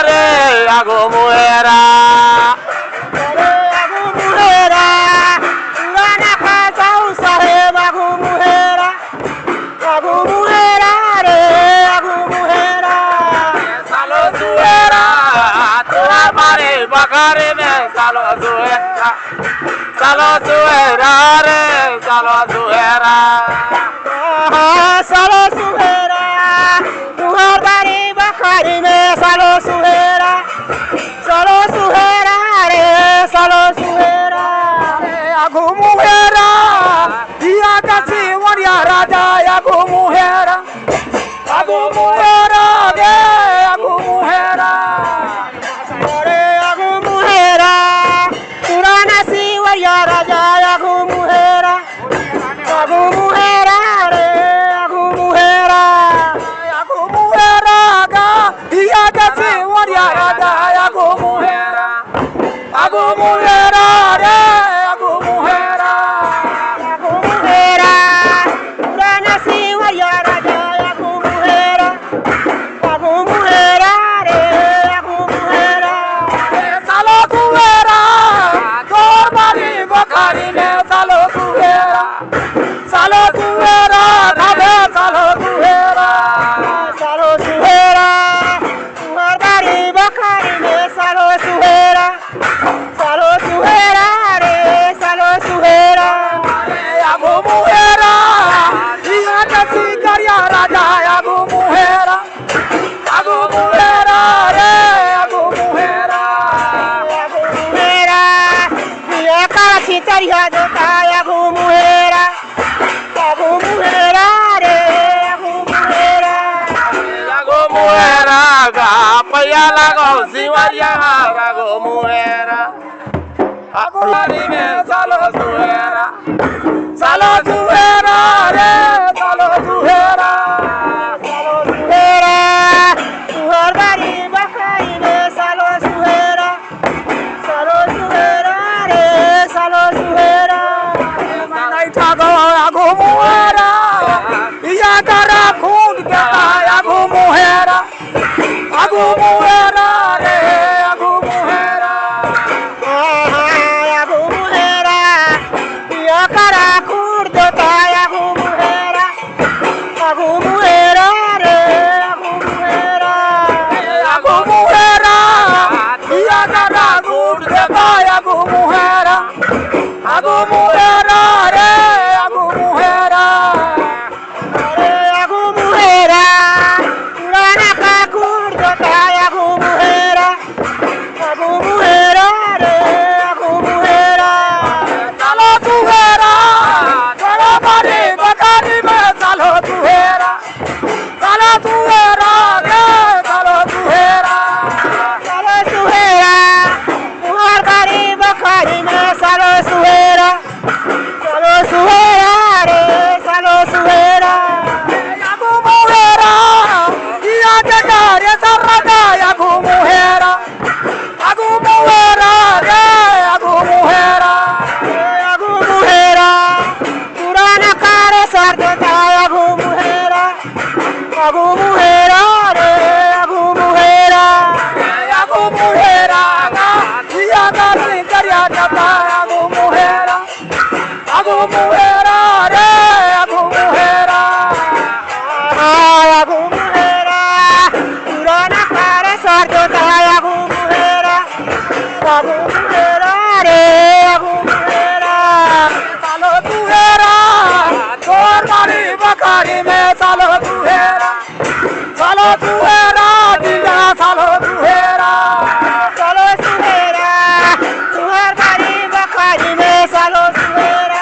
re ago muera. Ago muera. Urana casa usaheb ago muera. Ago muera re ago muera. Salo suera. Tua mare bakare me salo suera. Salo suera re salo suera. Salo suera. Tuhar bari bakari me salo suera. Salo suera re salo suera. Ago muera. Dia kasi waria raja ago muera. Ago muera ge ago muera. Ago muera. Purana si waria raja ago muera. Ago muera re ago muera. Ago muera ga dia kasi waria raja ago muera. Ago muera re ago muera. Ago muera. Purana si waria raja ago muera. Ago muera re ago muera. Salo tuera, dormari bakari ne salo tuera, dhabe salo tuera. Salo suera. Tuhar bari bakari me salo suera. Salo suera re salo suera. Ago muera, dia kasi karya raja ago muera re ago muera. Ago muera. Dia kasi tariha dota ago muera. Ago muera re ago muera. Ago muera ga paya lago siwaria ago muera. Ago me salo suera. Salo tuera re salo tuera. Salo suera. Tuhar bari bakari me salo suera. Salo suera re salo suera. Manai thago ago muera. Iya kara khud ke ago muera. Ago muera re ago muera. Ago muera. Dia cara curto ago muera. Ago muera re ago muera. Ago muera. Iya kara khud ke ago muera. Ago muera re ago muera. Ago muera. Urana ka curto ago muera. Ago muera re ago muera. Salo tuera, salo bari bakari me salo tuera ge salo tuera. Salo suera. Tuhar bari bakari me salo suera. Salo suera re salo suera. Ago muera, iya jagare sarraga ago muera. Ago muera ge ago muera. Ago muera. Purana care sardo ago muera. Ago muera re ago muera. Ago muera ga iya gari karya jata ago muera. Ago muera re ago muera. Ago muera. Purana care sardo ago muera. Ago muera re ago muera. Salo tuera, dormari bakari me salo tuera, dia salo tuera. Salo suera. Tuhar bari bakari me salo suera.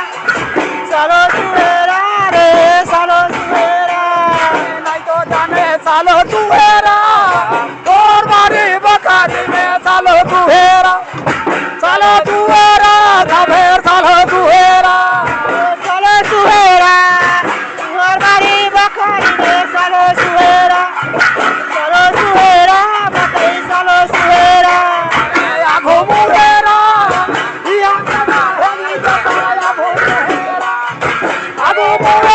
Salo suera re salo suera. Nai to jane salo tuera, dormari bakari me salo tuera, dhabe salo tuera. Salo suera. Tuhar bari bakari me salo suera. Salo suera bakari salo suera. Ago muera, iya jagare ago muera. Ago muera.